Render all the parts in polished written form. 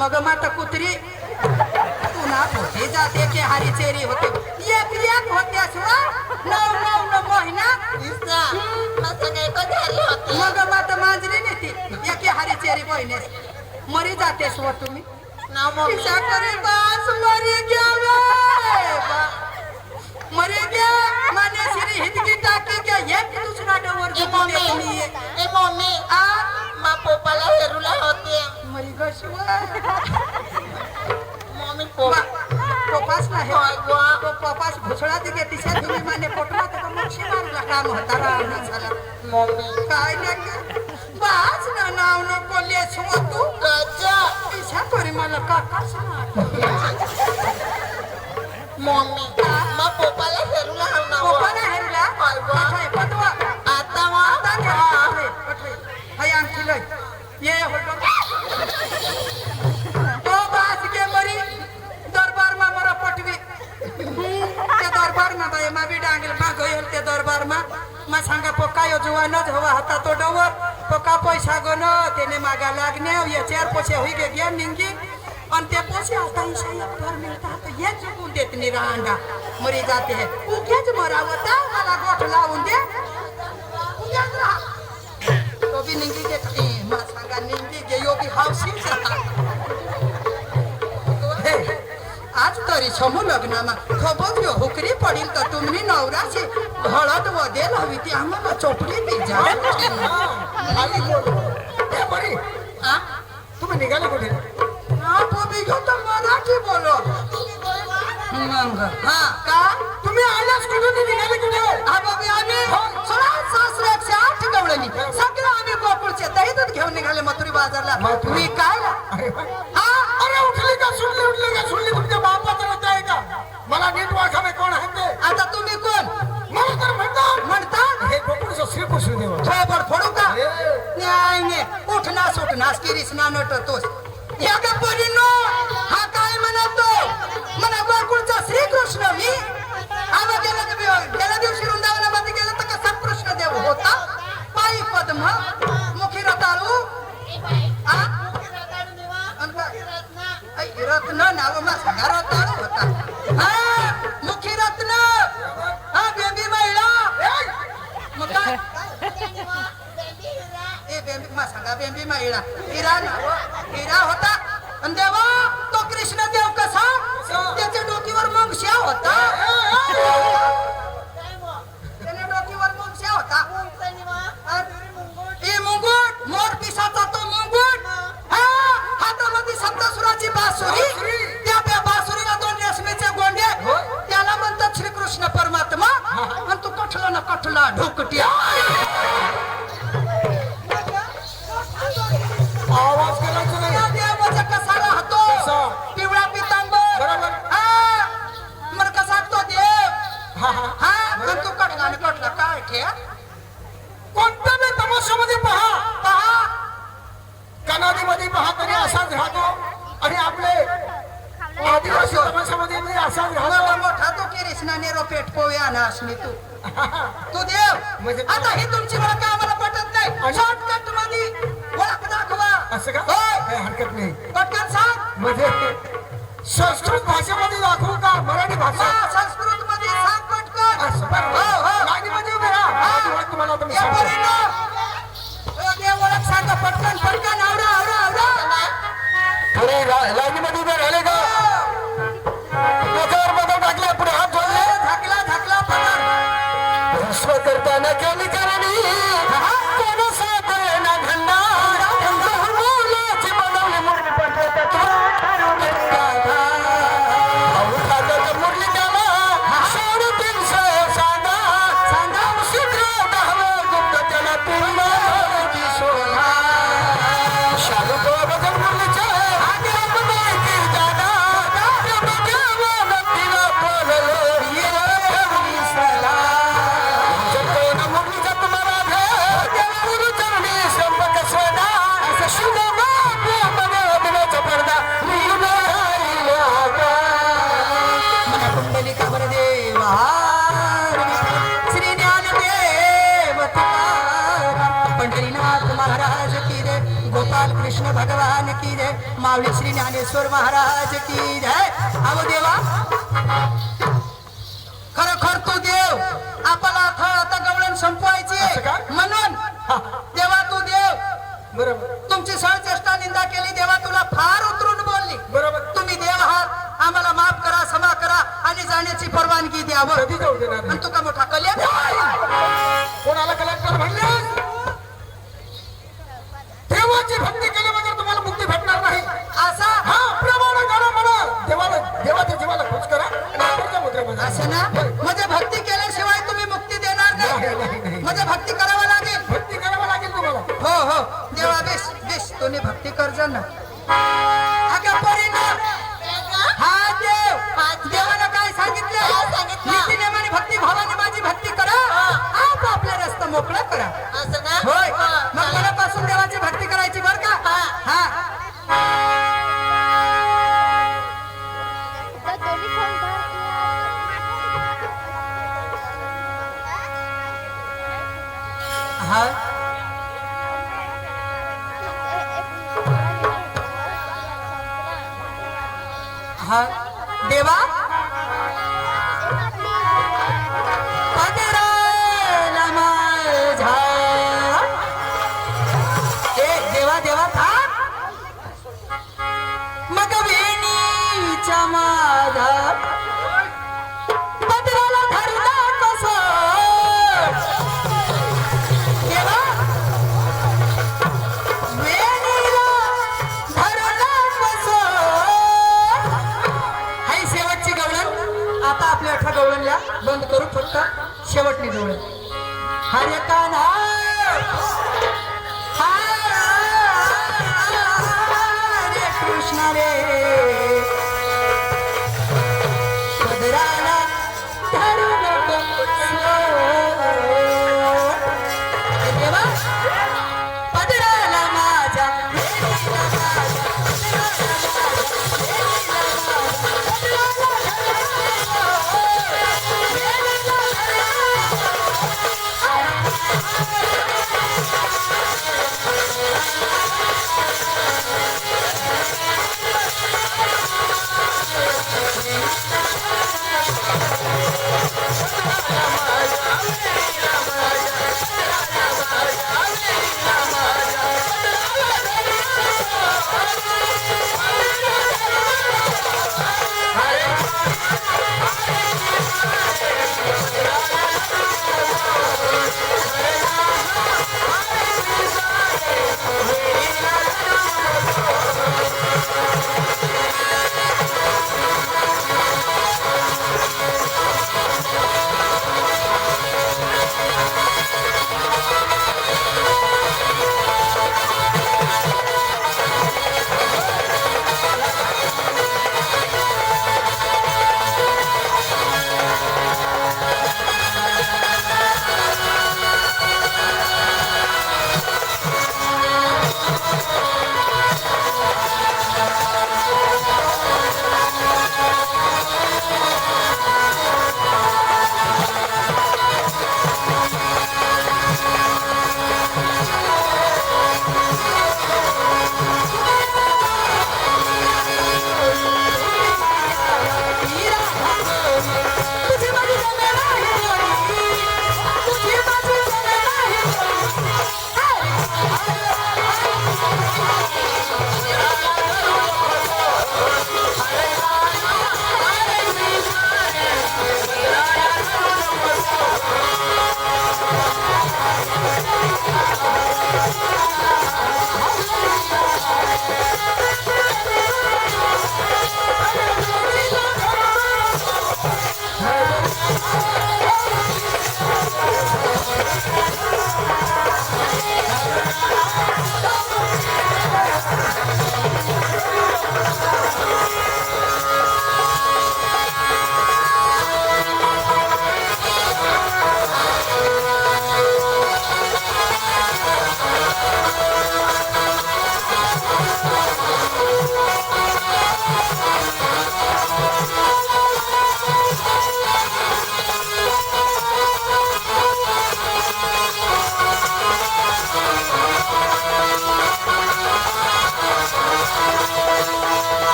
मग माता कुत्री पुन्हा होते जाते की हारी चेरी होते एक एक होते सुना 9 महिना मग माता मांजरी नेती एक हारी चेरी बहिणी मरी जाते स्व तुम्ही पिसा करे बास मरी गया मरी गया माने श्री हितकी टाकी के एक दूसरा डवर मम्मी मा पोपाला हेरूला होते मरी गशिवा मम्मी पोपास नाही तो पोपास घुसळा दिगे तिच्या तुम्ही माने पोटला तर मोक्षी मारला काम होता रावणा झाला मम्मी काय नाही बास ना नाव न बोलले सो तू गजा पिसा करे मला काका सांग मम्मी मा पोपाला हेरूला हवना पोपाला हेरला काय पटवा आता मा हाय आणखी लय ये होतो तो बास के मरी दरबार मा मरा पटवी त्या दरबार मा बाय मा बी डांगल मा गयल त्या दरबार मा सांगा पोका यो जुवानच हवा हाता तो डवर पोका पैसा गन तेने मागा लागने ये चार पैसे होई गे गया निंगी आणि ते पैसे आता इशाया पर मिळता तो ये चुकून देत नि रांडा मरी जाते है उगेच मरावता मला गोठ लावून दे उगेच राहा तो भी निंगी के मा सांगा निंगी गे यो भी हाऊसिंग आज तरी समू लग्नामा खबर यो हुकरी पडील तर तुम्ही नवराची हळद वदेल हवी ती आम्हाला चोपडी ती जा बरी हा तुम्ही निघाले कुठे तो बिघो तर मराठी बोलो मग हा का तुम्ही आलाच कुठून निघाले कुठे हा बाबी आम्ही 16 गवळणी सगळं आम्ही गोकुळचे दही दूध घेऊन निघाले मथुरी बाजारला मी काय अरे हा अरे उठली का सुनली तुमच्या बापाचं होत आहे का मला नीट वाखावे कोण आहे ते आता तुम्ही कोण मला तर म्हणतात हे गोकुळचं श्रीकृष्ण देव थोबड फोडू का न्यायने उठनास उठनास किरीस ना नटतोस या गप्परीनो हा काय म्हणतो म्हणा गोकुळचा श्रीकृष्ण मी आवा गेल्या दिवशी वृंदावनामध्ये गेला तर कसा कृष्ण देव होता पायी पद्म मुखी रताळू रत्न नाव माझा रताळू होता हा मुखी रत्न हा बेबी महिला मग काय ए बेबी मा सांगा बेबी महिला हिरा नाव हिरा होता आणि देवा तो कृष्ण देव कसा त्याच्या डोकीवर मंगश्या होता त्याच्या डोकीवर मंगश्या होता ए मुंगुट मोर पिसाचा तो मुंगुट हा हातामध्ये सप्तसुराची बासुरी त्या बासुरीला 2 रेशमीचे गोंडे त्याला म्हणतात श्रीकृष्ण परमात्मा आणि तू कठला ना कठला ढोकट्या आवाज करायचा नाही देवाचा कसा राहतो पिवळा पितांबर बरोबर हा मग कसा तो देव हा पण तू कटला आणि कटला काय ठे कोणत्या बी तमाशामध्ये पहा कनाडीमध्ये पहा तरी असाच राहतो आणि आपले आदिवासी तमाशामध्ये बी असाच राहतो मोठा तो किरीशनाने रोपेट पोव्या ना असली तू देव आता ही तुमची ओळख आम्हाला पटत नाही शॉर्टकट मध्ये ओळख दाखवा असं का होय काही हरकत नाही पटकन सांग म्हणजे संस्कृत भाषेमध्ये दाखवू का मराठी भाषा संस्कृत मध्ये सांग पटकन असं बरं लाईनीमध्ये उभे राहा तुम्हाला तुम्ही देव ओळख सांगा पटकन आवडा पुढे लाईनीमध्ये उभे राहिले का डोक्यावर बदल टाकले पुढे हात जोडले झाकला पटकन विश्व करताना केली करणी कोण साथ ना घंडा बोलाची बनवली मुरली पडले मुरली त्याला 350 सांगा शुद्र 10 गुप्त त्याला पूर्ण शालू तो बदल मुरलीचे भगवान की जय माऊली श्री ज्ञानेश्वर महाराज की जय अहो देवा खरोखर तू देव आपला आता गवळण संपवायची असं का? म्हणून देवा तू देव बरोबर तुमची सहचेष्टा निंदा केली देवा तुला फार उतरून बोलली बरोबर तुम्ही देव आहात आम्हाला माफ करा क्षमा करा आणि जाण्याची परवानगी द्यावं कधी जाऊ देणार आणि नाही. तुका मोठा कल्याण कोणाला कलेक्टर म्हणले देवाची भक्ती केल्याबद्दल तुम्हाला मुक्ती भेटणार नाही असा हा प्रमाण करा म्हणा देवाला देवाच्या जीवाला खुश करा नंतरच्या मुद्रा बजा. असं ना म्हणजे भक्ती केल्याशिवाय तुम्ही मुक्ती देणार नाही, नाही म्हणजे भक्ती करावं लागेल भक्ती करावं लागेल तुम्हाला हो हो देवा बेस बेस तुम्ही भक्ती करजा ना अगं परिणाम हा देव देवानं काय काय सांगितलं सांगितलं? नीतीनेमाने भक्ती भावाने माझी भक्ती करा आप आपला रस्ता मोकळा करा असं ना होय हा, मग चला. मनापासून देवाची भक्ती करायची बर का हा. हा हा हा देवा पदराला माझ्या देवा देवा थांब मग वेणीच्या माझा पदराला धरला कसं देवा वेणीला धरला कसं हाय शेवटची गवळण आता आपल्या 18 गवळणला बंद करू फक्त शेवटची गवळण हरे कान्हा हरे कृष्ण रे पदराला धरून देवा पदराला माझ्या वेणीला माझ्या पदराला माझ्या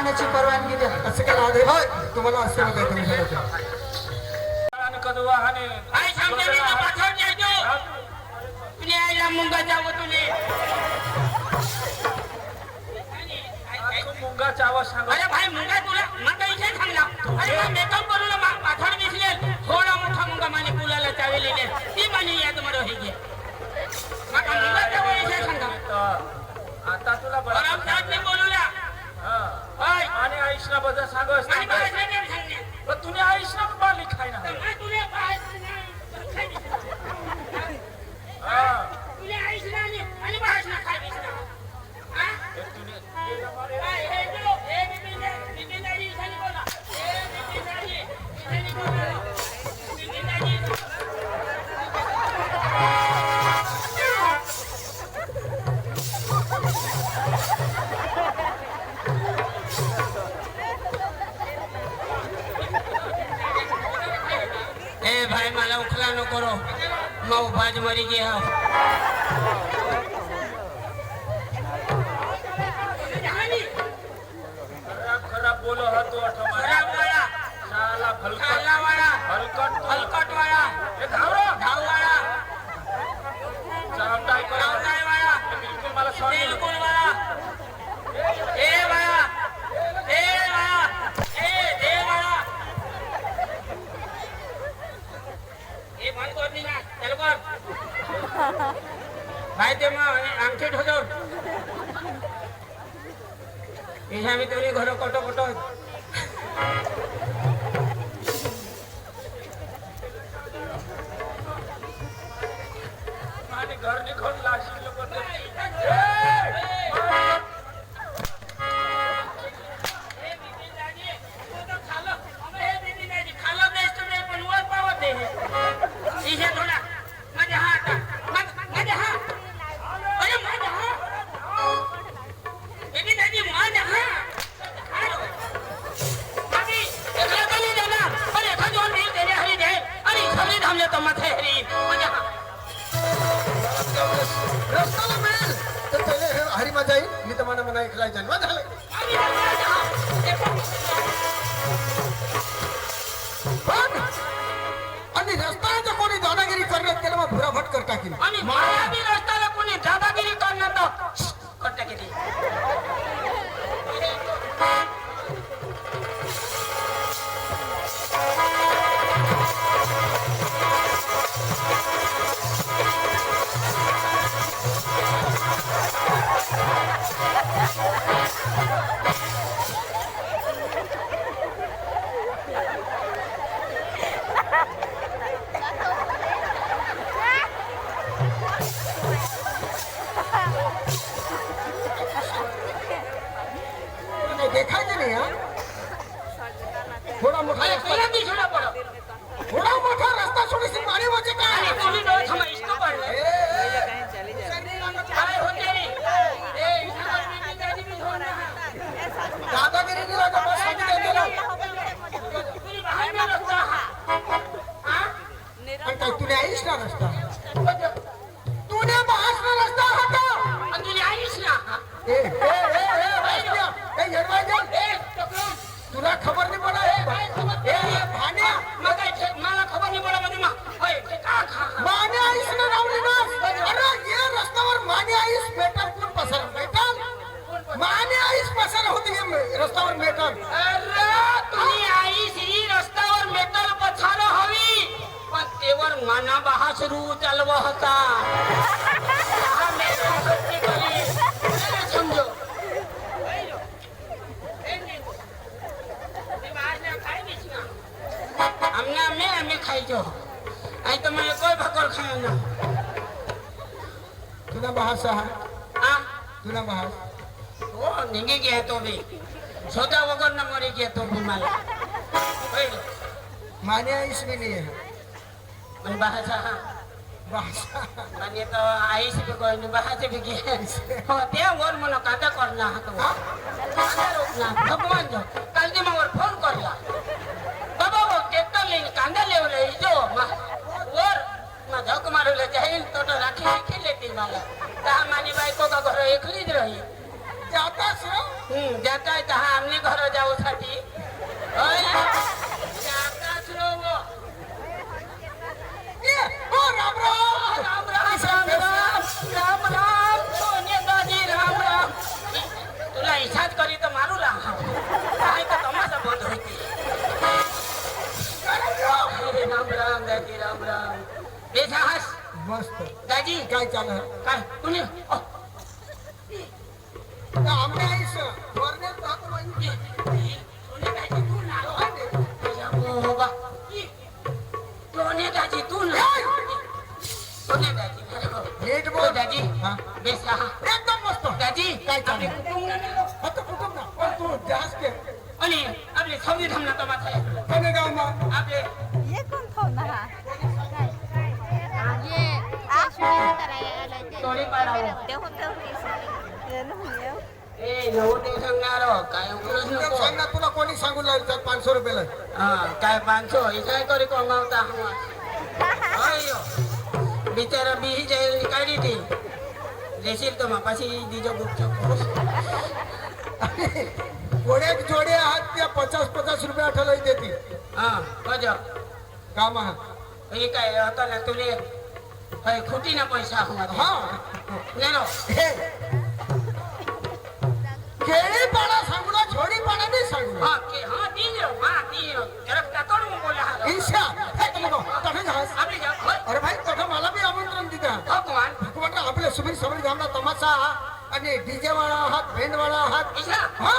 पाण्याची परवानगी द्या. असं काय राहते होय तुम्हाला असं नका तुम्ही झालं कदवा हाने आई सांगते मी तर पाठवून द्यायचो. तुला यायला मुंगा जावं तुले. मुंगाचा आवाज सांगा. अरे भाई मुंगा तुला मग इथे थांबला. अरे मग मेकअप करून पाठवून दिसले. थोडा मोठा मुंगा माने कुलाला चावेले ती माने याद मरो हे घे. मग मुंगा जावं इथे थांबला. आता तुला बरं बराम साहेब ने बोलूला. हाय आणि आईशना बद्दल सांगस आणि मला सांगणे. पण तुने आईशना बाली खाय ना तुला बाहेर हां तुला आईसला आणि बाहेर खाय दिसला. हां हे जो हे बिबिंदाजी झाली बोला. हे बिबिंदाजी झाली बोला. बिबिंदाजी ए भाई मला उखला नको करो. मग बाज मरी गया. खराब बोलो हतो अठमा खराब वाला साला काला वाला हलकट हलकट वाला ए धावरो धाव वाला चावटाई करा चावताय वाला बिलकुल मला सॉरी बिलकुल वाला ए वाला ए वाला ए वाला ए बंद कर दी ना. चल कर भाई ते मग अंगठी ठेवतो. इथे आम्ही तुम्ही घर कटो कटो आणि घर निघून लाशी लोक रस्त्याला मिळेल तर त्याला हरिमा जाईल मी तर मना ऐकलाय जन्म झालं पण आणि रस्त्याचं कोणी दादागिरी करण्यात त्याला मग भुराभट कर टाकील. आणि मायावी रस्त्याला कोणी दादागिरी करणार करता किती देखायचं नाही हा थोडा मोठा रस्ता तुला दिसला पडो. थोडा मोठा रस्ता सोडीसी पाणी वाचे आणि काय तुम्ही डोळे थांबा इष्ट पडलं. काय होते रे? ए इथं मी गाडी बी सोडणार. दादागिरी दिला तर बस समजून गेला. तुम्ही बाहेर ना रस्ता हा? पण काय तुला आईस ना रस्ता तुने महाराष्ट्र रस्ता होता आणि तुला आईस ना ए ए ए ए भाड्या, ए येडवाय गं. ए टकलून तुला खबर नाही पडा ए भाण्या मग काय मला खबर नाही पडा मध्ये मग होय ते का खा माने आईस ना रावली ना अरे ये रस्त्यावर माने आईस मेटर कोण पसर मेटर माने आईस पसर होती ये रस्त्यावर मेटर अरे तुम्ही आईस ही रस्त्यावर मेटल पछार हवी पण तेवर माना बहास रू चालव होता हा मेटल सत्य करी समजो हमने हमें खाई जो आई तो मैं कोई भकर खाया ना तुला भाषा आ तुला भाषा वो निघे गया तो भी सोदा वगैरह न मरी गया तो भी माला माने आईस भी नहीं है मैं bahasa भाषा माने तो आई से भी कोई नहीं bahasa भी गया हो ते और मनो काटा करना है तो काटा रोकना भगवान जो कल दिन और फोन करला बाबा वो ट्रैक्टर ले कांदा ले ले जो और मैं धक मारो ले जाहिल तो राखी लेती माला ता मानी बाई को का घर एकली रही जाता से जाताय तर हा आमने घर जाऊसाठी होय जाताच रो वो. ए, ओ राम राम. राम राम राम राम राम राम सोनेदाजी राम राम. तुला इशाद करी तर मारू राम काय तर तमाशा बंद होती. राम राम दाजी राम राम. बेसा हस मस्त. दाजी काय चालू आहे? काय तुम्ही आमने आईस वरनेच राहतो बाई. सोनेदाजी तू ना बाबा सोनेदाजी तू ना सोनेदाजी नीट बोल. दाजी हा. बेसा एकदम मस्त. दाजी काय चालू आपले आहे? कुटुंब ना आता कुठं ना पण तू जास्त के आणि आपले संविधान तमाशा आहे. कोणी गाव मग आपले ये कौन फोन हा ये आशुनी करायला तोडी पाडावं ते होतं ये ना ए नऊ ते सांगणार काय उघडूच नको सांग ना तुला कोणी सांगून लावतात 500 रुपयाला. हा काय 500 इसाय करी कमावता अयो बिचारा बिही जाईल काढी ती देशील तर मापाशी दिजो गुपचूप कोड्याक जोडे आहात त्या 50 रुपये आठवलं देतील. हा कज काम हा. हे काय आता ना तुले हय खुटी ना पैसा हमारे हा. नेलो हे. केळी पाडा सांगू ना छोडी पाडा नाही सांगू. हा के हा तीन जरा टाकून मग बोला हा ईशा हे तुला तठे घास. आपले जा होय अरे भाई तठे मला बी आमंत्रण दिता. भगवान म्हटलं आपल्या सुबीर समोर धामला तमाशा आणि डीजे वाला आहात, बँड वाला आहात. ईशा हा